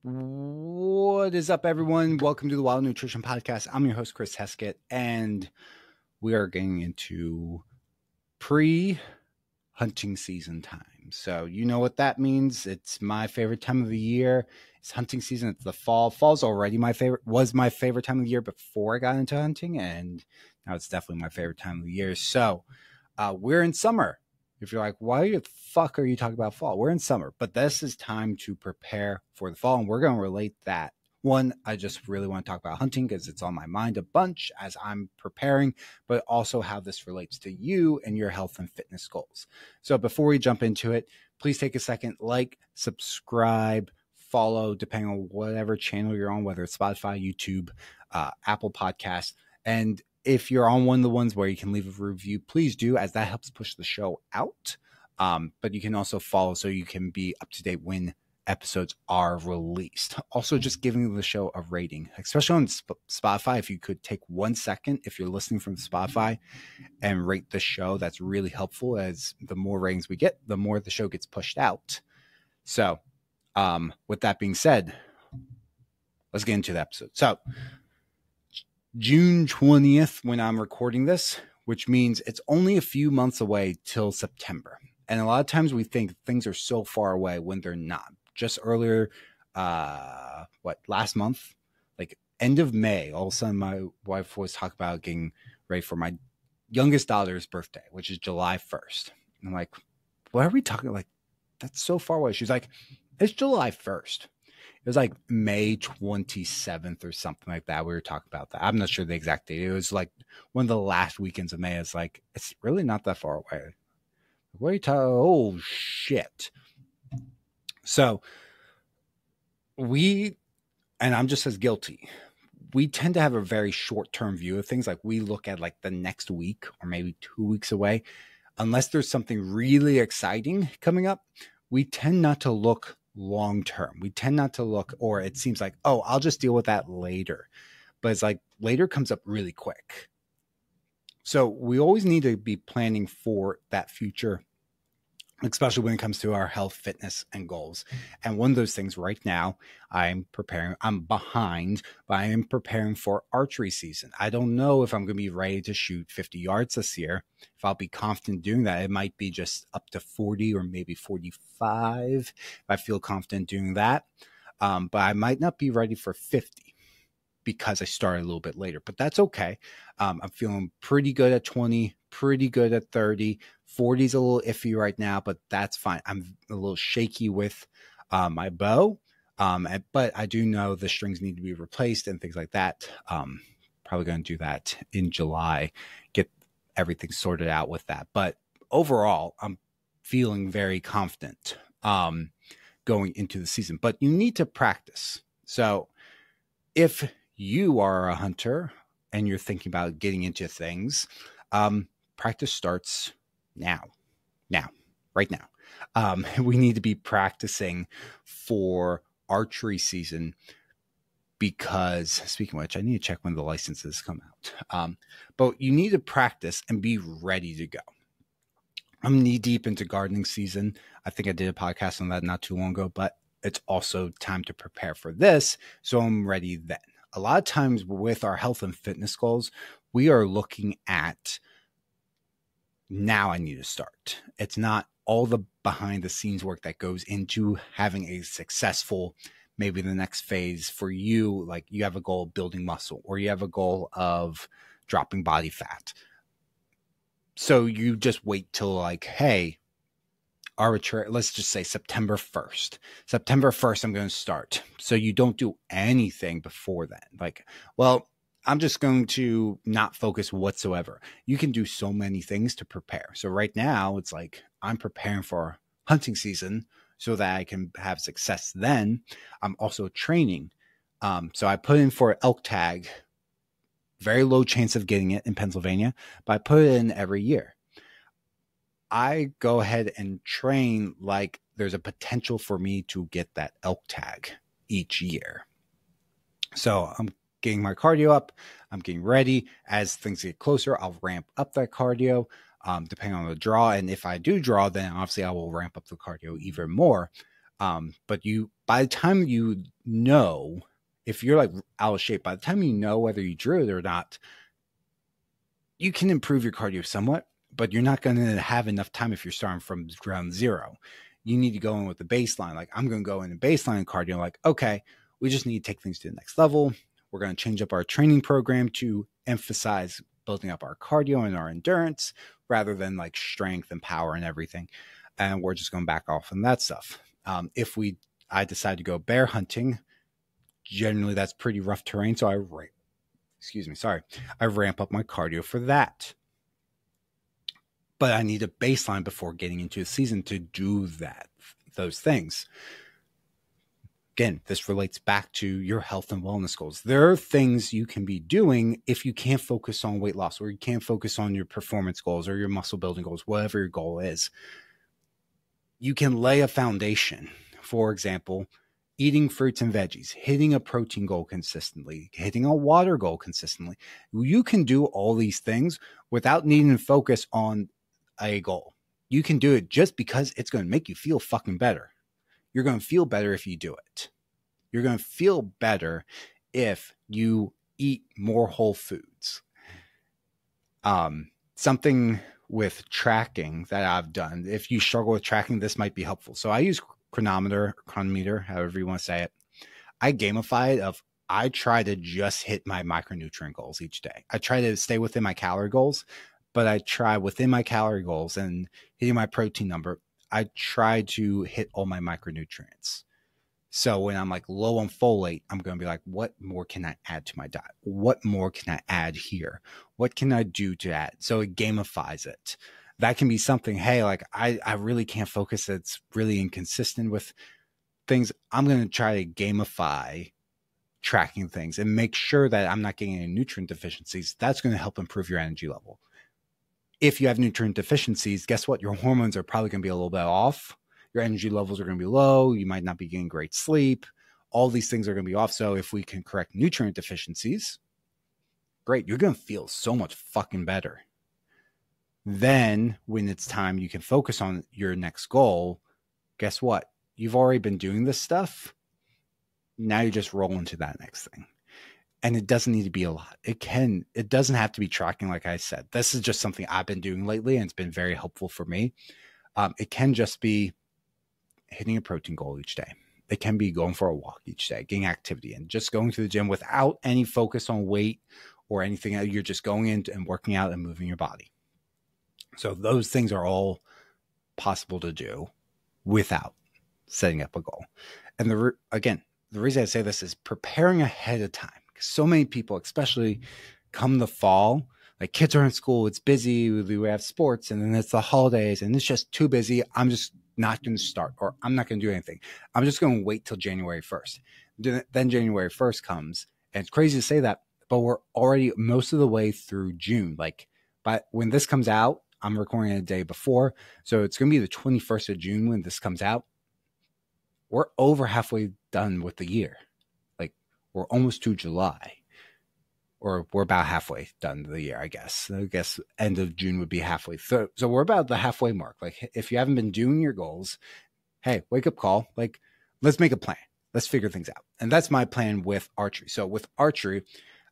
What is up, everyone? Welcome to the Wild Nutrition Podcast. I'm your host, Chris Heskett, and we are getting into pre-hunting season time. So you know what that means. It's my favorite time of the year. It's hunting season. It's the fall. Fall's already was my favorite time of the year before I got into hunting, and now it's definitely my favorite time of the year. So we're in summer. If you're like, why the fuck are you talking about fall? We're in summer, but this is time to prepare for the fall, and we're going to relate that. One, I just really want to talk about hunting because it's on my mind a bunch as I'm preparing, but also how this relates to you and your health and fitness goals. So before we jump into it, please take a second, like, subscribe, follow, depending on whatever channel you're on, whether it's Spotify, YouTube, Apple Podcasts, and if you're on one of the ones where you can leave a review, please do, as that helps push the show out. But you can also follow so you can be up to date when episodes are released. Also, just giving the show a rating, especially on Spotify. If you could take 1 second, if you're listening from Spotify, and rate the show, that's really helpful, as the more ratings we get, the more the show gets pushed out. So with that being said, let's get into the episode. So June 20th when I'm recording this, which means it's only a few months away till September. And a lot of times we think things are so far away when they're not. Just earlier, last month, like end of May, all of a sudden my wife was talking about getting ready for my youngest daughter's birthday, which is July 1st. And I'm like, what are we talking? Like, that's so far away. She's like, it's July 1st. It was like May 27th or something like that. We were talking about that. I'm not sure the exact date. It was like one of the last weekends of May. It's like, it's really not that far away. What are you talking? Oh, shit. So and I'm just as guilty. We tend to have a very short-term view of things. Like we look at like the next week or maybe 2 weeks away. Unless there's something really exciting coming up, we tend not to look long term. We tend not to look, or it seems like, oh, I'll just deal with that later. But it's like later comes up really quick. So we always need to be planning for that future, especially when it comes to our health, fitness, and goals. And one of those things right now, I'm behind, but I am preparing for archery season. I don't know if I'm going to be ready to shoot 50 yards this year. If I'll be confident doing that, it might be just up to 40 or maybe 45. If I feel confident doing that. But I might not be ready for 50 because I started a little bit later, but that's okay. I'm feeling pretty good at 20, pretty good at 30. 40 is a little iffy right now, but that's fine. I'm a little shaky with my bow, but I do know the strings need to be replaced and things like that. Probably going to do that in July, get everything sorted out with that. But overall, I'm feeling very confident going into the season, but you need to practice. So if you are a hunter and you're thinking about getting into things, practice starts right now. We need to be practicing for archery season because, speaking of which, I need to check when the licenses come out. But you need to practice and be ready to go. I'm knee deep into gardening season. I think I did a podcast on that not too long ago, but it's also time to prepare for this, so I'm ready then. A lot of times with our health and fitness goals, we are looking at, now I need to start. It's not all the behind the scenes work that goes into having a successful, maybe the next phase for you. Like you have a goal of building muscle, or you have a goal of dropping body fat. So you just wait till like, hey, arbitrary, let's just say September 1st. September 1st, I'm going to start. So you don't do anything before then. Like, well, I'm just going to not focus whatsoever. You can do so many things to prepare. So right now it's like I'm preparing for hunting season so that I can have success then. I'm also training. So I put in for elk tag, very low chance of getting it in Pennsylvania, but I put it in every year. I go ahead and train like there's a potential for me to get that elk tag each year. So I'm getting my cardio up. I'm getting ready. As things get closer, I'll ramp up that cardio depending on the draw. And if I do draw, then obviously I will ramp up the cardio even more. But you by the time you know, if you're like out of shape, by the time you know whether you drew it or not, you can improve your cardio somewhat, but you're not going to have enough time if you're starting from ground zero. You need to go in with the baseline. Like, I'm going to go in a baseline cardio, like, okay, we just need to take things to the next level. We're going to change up our training program to emphasize building up our cardio and our endurance rather than like strength and power and everything. And we're just going back off on that stuff. If I decide to go bear hunting, generally that's pretty rough terrain. So I ramp up my cardio for that. But I need a baseline before getting into a season to do those things. Again, this relates back to your health and wellness goals. There are things you can be doing if you can't focus on weight loss, or you can't focus on your performance goals or your muscle building goals, whatever your goal is. You can lay a foundation. For example, eating fruits and veggies, hitting a protein goal consistently, hitting a water goal consistently. You can do all these things without needing to focus on a goal. You can do it just because it's going to make you feel fucking better. You're going to feel better if you do it. You're going to feel better if you eat more whole foods. Something with tracking that I've done, if you struggle with tracking, this might be helpful. So I use chronometer, however you want to say it. I gamify it I try to just hit my micronutrient goals each day. I try to stay within my calorie goals, but I try within my calorie goals and hitting my protein number. I try to hit all my micronutrients. So when I'm like low on folate, I'm going to be like, what more can I add to my diet? What more can I add here? What can I do to add? So it gamifies it. That can be something, hey, like I really can't focus. It's really inconsistent with things. I'm going to try to gamify tracking things and make sure that I'm not getting any nutrient deficiencies. That's going to help improve your energy level. If you have nutrient deficiencies, guess what? Your hormones are probably going to be a little bit off. Your energy levels are going to be low. You might not be getting great sleep. All these things are going to be off. So if we can correct nutrient deficiencies, great. You're going to feel so much fucking better. Then when it's time you can focus on your next goal, guess what? You've already been doing this stuff. Now you just roll into that next thing. And it doesn't need to be a lot. It doesn't have to be tracking, like I said. This is just something I've been doing lately, and it's been very helpful for me. It can just be hitting a protein goal each day. It can be going for a walk each day, getting activity in, just going to the gym without any focus on weight or anything. You're just going in and working out and moving your body. So those things are all possible to do without setting up a goal. And the reason I say this is preparing ahead of time. So many people, especially come the fall, like kids are in school, it's busy, we have sports, and then it's the holidays, and it's just too busy. I'm just not going to start, or I'm not going to do anything. I'm just going to wait till January 1st. Then January 1st comes, and it's crazy to say that, but we're already most of the way through June. Like, but when this comes out, I'm recording it a day before, so it's going to be the 21st of June when this comes out. We're over halfway done with the year. Like, we're almost to July, or we're about halfway done the year, I guess. I guess end of June would be halfway through. So we're about the halfway mark. Like, if you haven't been doing your goals, hey, wake up call. Like, let's make a plan. Let's figure things out. And that's my plan with archery. So with archery,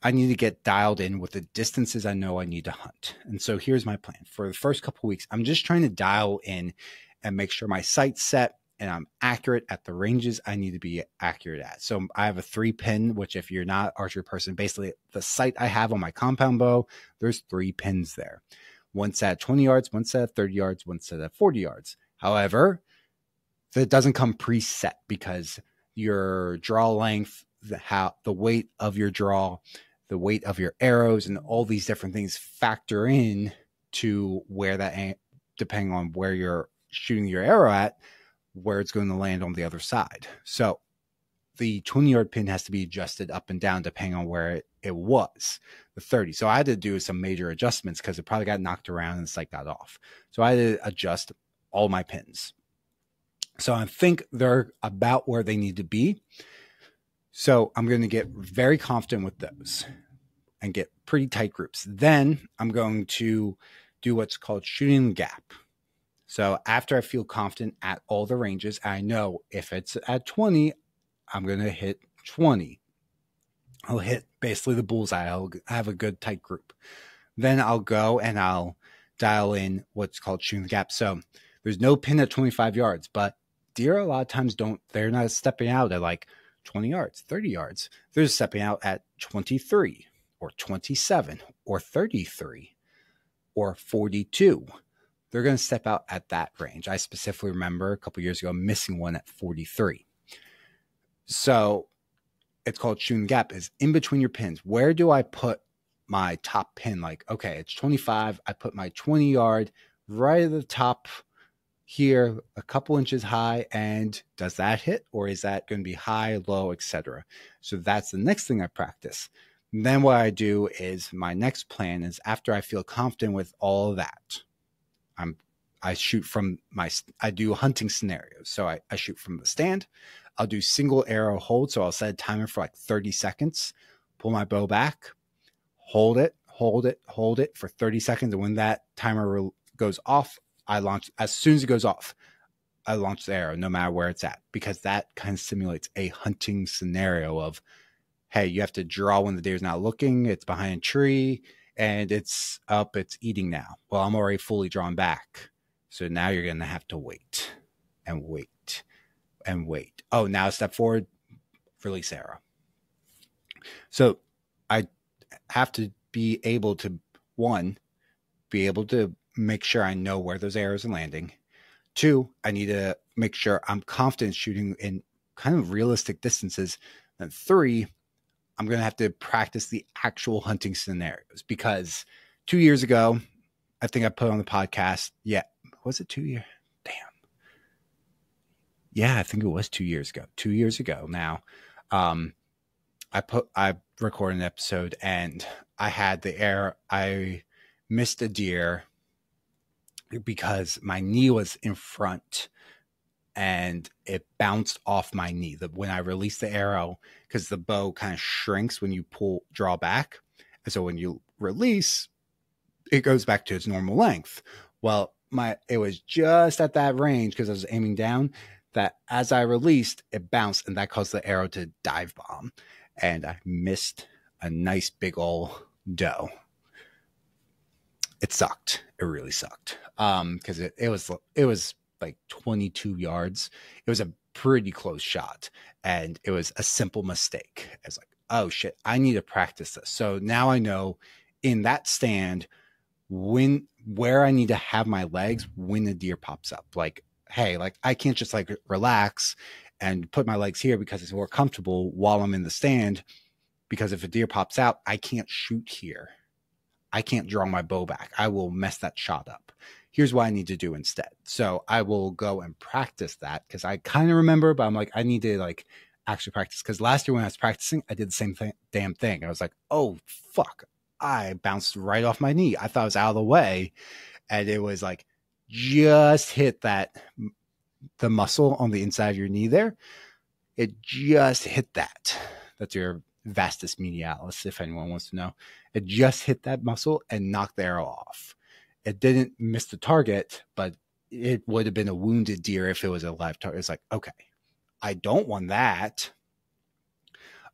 I need to get dialed in with the distances I know I need to hunt. And so here's my plan. For the first couple of weeks, I'm just trying to dial in and make sure my sight's set and I'm accurate at the ranges I need to be accurate at. So I have a 3-pin, which if you're not an archery person, basically the sight I have on my compound bow, there's 3 pins there. One set at 20 yards, one set at 30 yards, one set at 40 yards. However, that doesn't come preset because your draw length, the weight of your draw, the weight of your arrows, and all these different things factor in to where that, depending on where you're shooting your arrow at, where it's going to land on the other side. So the 20-yard pin has to be adjusted up and down depending on where it was, the 30. So I had to do some major adjustments because it probably got knocked around and the sight got off. So I had to adjust all my pins. So I think they're about where they need to be. So I'm going to get very confident with those and get pretty tight groups. Then I'm going to do what's called shooting the gap. So after I feel confident at all the ranges, I know if it's at 20, I'm going to hit 20. I'll hit basically the bullseye. I'll have a good tight group. Then I'll go and I'll dial in what's called shooting the gap. So there's no pin at 25 yards, but deer a lot of times they're not stepping out at like 20 yards, 30 yards. They're stepping out at 23 or 27 or 33 or 42. They're going to step out at that range. I specifically remember a couple years ago missing one at 43. So it's called shooting the gap, is in between your pins. Where do I put my top pin? Like, okay, it's 25. I put my 20 yard right at the top here, a couple inches high, and does that hit, or is that going to be high, low, etc.? So that's the next thing I practice. And then what I do is my next plan is, after I feel confident with all of that, I shoot from I do hunting scenarios. So I shoot from the stand. I'll do single arrow hold. So I'll set a timer for like 30 seconds, pull my bow back, hold it for 30 seconds. And when that timer goes off, I launch. As soon as it goes off, I launch the arrow, no matter where it's at, because that kind of simulates a hunting scenario of, hey, you have to draw when the deer's not looking, it's behind a tree, and it's up, it's eating now. Well, I'm already fully drawn back. So now you're going to have to wait and wait and wait. Oh, now step forward, release arrow. So I have to be able to, one, be able to make sure I know where those arrows are landing. Two, I need to make sure I'm confident shooting in kind of realistic distances. And three, I'm going to have to practice the actual hunting scenarios, because 2 years ago, I think I put on the podcast. Yeah. Was it 2 years? Damn. Yeah, I think it was 2 years ago. 2 years ago now. I recorded an episode, and I missed a deer because my knee was in front and it bounced off my knee. When I released the arrow, because the bow kind of shrinks when you draw back. And so when you release, it goes back to its normal length. Well, it was just at that range, because I was aiming down, that as I released, it bounced, and that caused the arrow to dive bomb. And I missed a nice big ol' doe. It sucked. It really sucked. Because it was like 22 yards. It was a pretty close shot, and it was a simple mistake. It's like, oh shit, I need to practice this. So now I know in that stand where I need to have my legs when the deer pops up. Like, hey, like I can't just like relax and put my legs here because it's more comfortable while I'm in the stand, because if a deer pops out, I can't shoot here. I can't draw my bow back. I will mess that shot up. Here's what I need to do instead. So I will go and practice that, because I kind of remember, but I'm like, I need to like actually practice. Because last year when I was practicing, I did the same damn thing. I was like, oh, fuck. I bounced right off my knee. I thought I was out of the way. And it was like, just hit the muscle on the inside of your knee there. It just hit that. That's your vastus medialis, if anyone wants to know. It just hit that muscle and knocked the arrow off. It didn't miss the target, but it would have been a wounded deer if it was a live target. It's like, okay, I don't want that.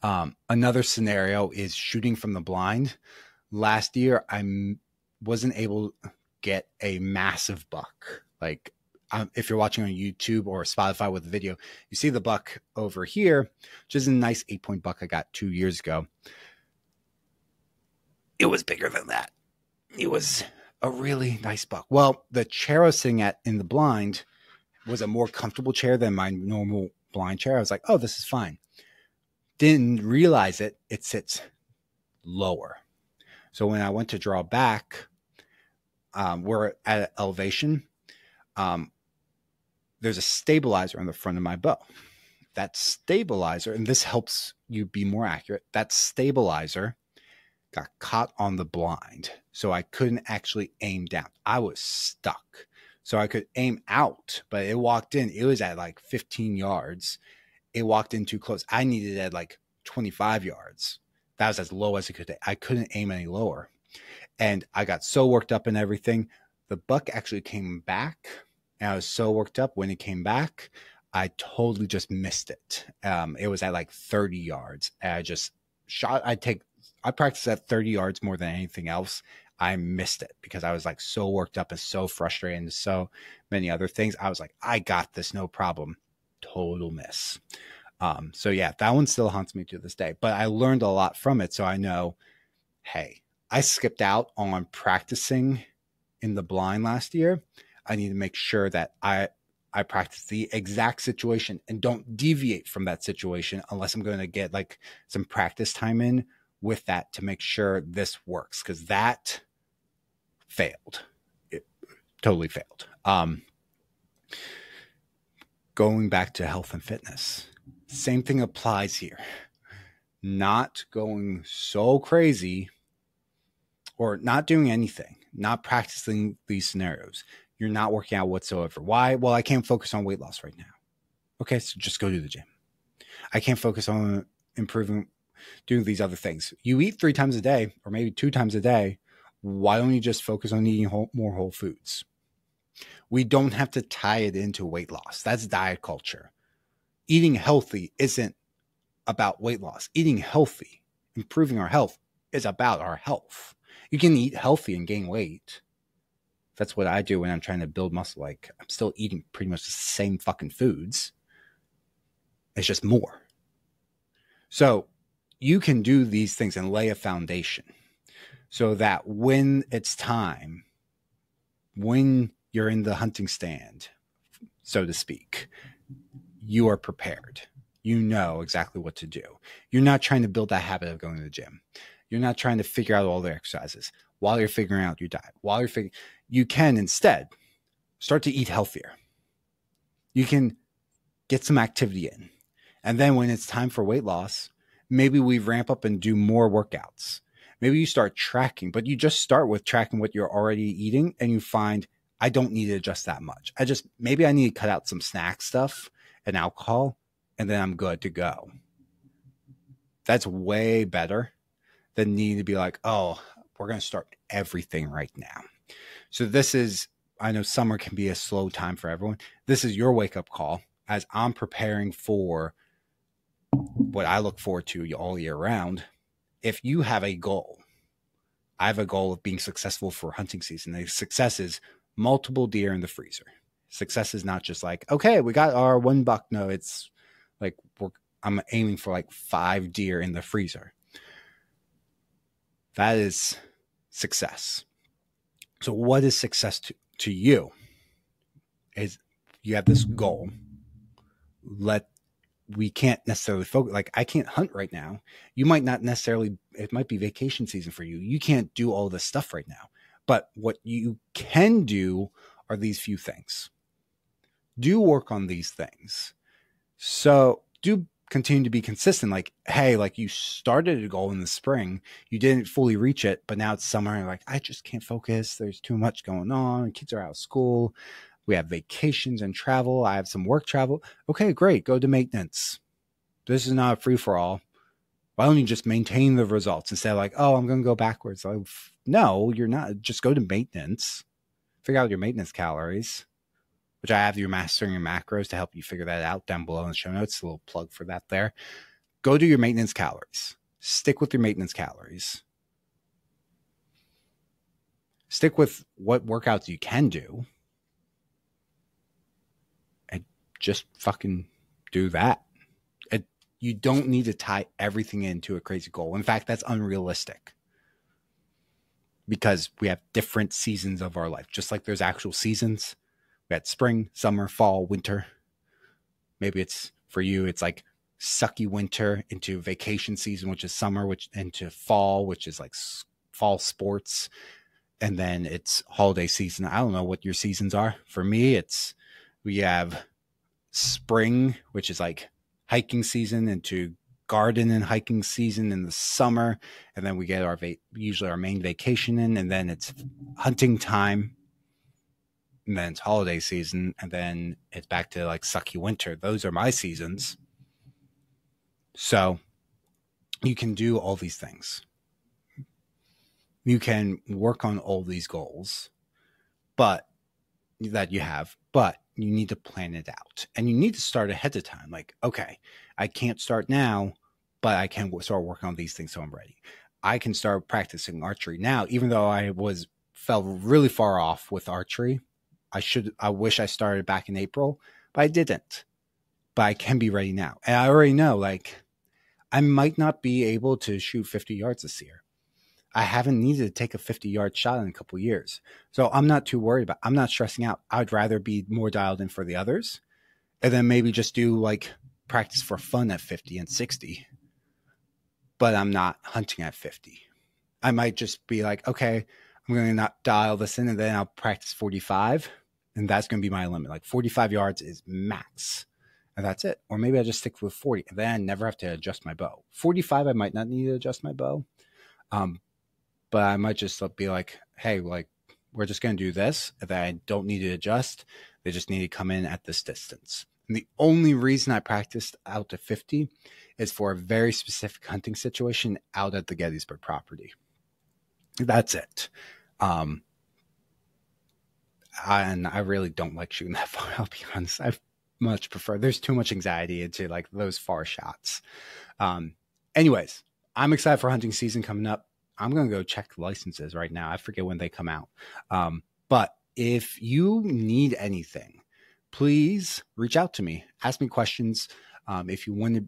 Another scenario is shooting from the blind. Last year, I wasn't able to get a massive buck. Like, if you're watching on YouTube or Spotify with the video, you see the buck over here, which is a nice 8-point buck I got 2 years ago. It was bigger than that. It was a really nice buck. Well, the chair I was sitting at in the blind was a more comfortable chair than my normal blind chair. I was like, oh, this is fine. Didn't realize it sits lower. So when I went to draw back, we're at elevation. There's a stabilizer on the front of my bow. That stabilizer, and this helps you be more accurate, that stabilizer got caught on the blind. So I couldn't actually aim down. I was stuck. So I could aim out, but it walked in. It was at like 15 yards. It walked in too close. I needed it at like 25 yards. That was as low as it could. I couldn't aim any lower. And I got so worked up and everything. The buck actually came back. And I was so worked up when it came back. I totally just missed it. It was at like 30 yards. And I just shot. I practiced at 30 yards more than anything else. I missed it because I was like so worked up and so frustrated and so many other things. I was like, I got this, no problem. Total miss. So yeah, that one still haunts me to this day, but I learned a lot from it. So I know, hey, I skipped out on practicing in the blind last year. I need to make sure that I practice the exact situation and don't deviate from that situation unless I'm going to get like some practice time in with that to make sure this works, because that failed. It totally failed. Going back to health and fitness, same thing applies here. Not going so crazy or not doing anything, not practicing these scenarios. You're not working out whatsoever. Why? Well, I can't focus on weight loss right now. Okay, so just go to the gym. I can't focus on improving, doing these other things. You eat 3 times a day or maybe 2 times a day. Why don't you just focus on eating more whole foods? We don't have to tie it into weight loss. That's diet culture. Eating healthy isn't about weight loss. Eating healthy, improving our health, is about our health. You can eat healthy and gain weight. That's what I do when I'm trying to build muscle. Like, I'm still eating pretty much the same fucking foods. It's just more. So you can do these things and lay a foundation so that when it's time, when you're in the hunting stand, so to speak, you are prepared. You know exactly what to do. You're not trying to build that habit of going to the gym. You're not trying to figure out all the exercises while you're figuring out your diet. You can instead start to eat healthier. You can get some activity in. And then when it's time for weight loss, maybe we ramp up and do more workouts. Maybe you start tracking, but you just start with tracking what you're already eating and you find, I don't need to adjust that much. Maybe I need to cut out some snack stuff and alcohol, and then I'm good to go. That's way better than needing to be like, oh, we're going to start everything right now. So I know summer can be a slow time for everyone. This is your wake-up call as I'm preparing for what I look forward to all year round. If you have a goal, I have a goal of being successful for hunting season. The success is multiple deer in the freezer. Success is not just like, okay, we got our $1. No, it's like I'm aiming for like 5 deer in the freezer. That is success. So what is success to you? Is you have this goal. We can't necessarily focus. Like, I can't hunt right now. You might not necessarily, it might be vacation season for you. You can't do all this stuff right now. But what you can do are these few things. Do work on these things. So do continue to be consistent. Like, hey, like you started a goal in the spring, you didn't fully reach it, but now it's summer and like, I just can't focus. There's too much going on. Kids are out of school. We have vacations and travel. I have some work travel. Okay, great. Go to maintenance. This is not a free for all. Why don't you just maintain the results instead of like, oh, I'm going to go backwards? Like, no, you're not. Just go to maintenance. Figure out your maintenance calories, which I have your mastering your macros to help you figure that out down below in the show notes. A little plug for that there. Go do your maintenance calories. Stick with your maintenance calories. Stick with what workouts you can do. And just fucking do that. You don't need to tie everything into a crazy goal. In fact, that's unrealistic. Because we have different seasons of our life. Just like there's actual seasons. We had spring, summer, fall, winter. Maybe it's for you, it's like sucky winter into vacation season, which is summer, which into fall, which is like fall sports. And then it's holiday season. I don't know what your seasons are. For me, we have spring, which is like hiking season, into garden and hiking season in the summer. And then we get usually our main vacation in, and then it's hunting time. And then it's holiday season, and then it's back to like sucky winter. Those are my seasons. So you can do all these things. You can work on all these goals, but that you have, but you need to plan it out, and you need to start ahead of time. Like, okay, I can't start now, but I can start working on these things so I'm ready. I can start practicing archery now, even though fell really far off with archery. I wish I started back in April, but I didn't. But I can be ready now. And I already know, like, I might not be able to shoot 50 yards this year. I haven't needed to take a 50-yard shot in a couple of years. So I'm not too worried I'm not stressing out. I'd rather be more dialed in for the others and then maybe just do like practice for fun at 50 and 60. But I'm not hunting at 50. I might just be like, okay, I'm going to not dial this in and then I'll practice 45. And that's going to be my limit. Like 45 yards is max. And that's it. Or maybe I just stick with 40 and then I never have to adjust my bow. 45, I might not need to adjust my bow. But I might just be like, hey, like, we're just going to do this. That I don't need to adjust. They just need to come in at this distance. And the only reason I practiced out to 50 is for a very specific hunting situation out at the Gettysburg property. That's it. And I really don't like shooting that far. I'll be honest. I much prefer. There's too much anxiety into like those far shots. Anyways, I'm excited for hunting season coming up. I'm going to go check the licenses right now. I forget when they come out. But if you need anything, please reach out to me. Ask me questions. If you want to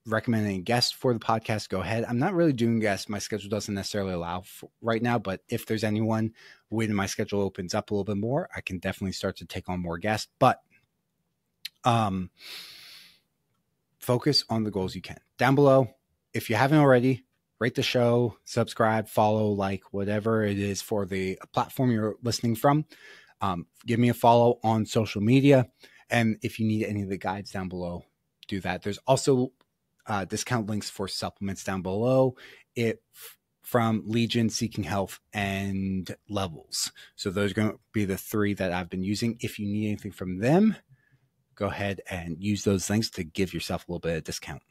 recommend any guests for the podcast, go ahead. I'm not really doing guests. My schedule doesn't necessarily allow right now, but if there's anyone when my schedule opens up a little bit more, I can definitely start to take on more guests. But focus on the goals you can. Down below, if you haven't already, rate the show, subscribe, follow, like, whatever it is for the platform you're listening from. Give me a follow on social media. And if you need any of the guides down below, do that. There's also discount links for supplements down below from Legion, Seeking Health, and Levels. So those are going to be the 3 that I've been using. If you need anything from them, go ahead and use those links to give yourself a little bit of discount.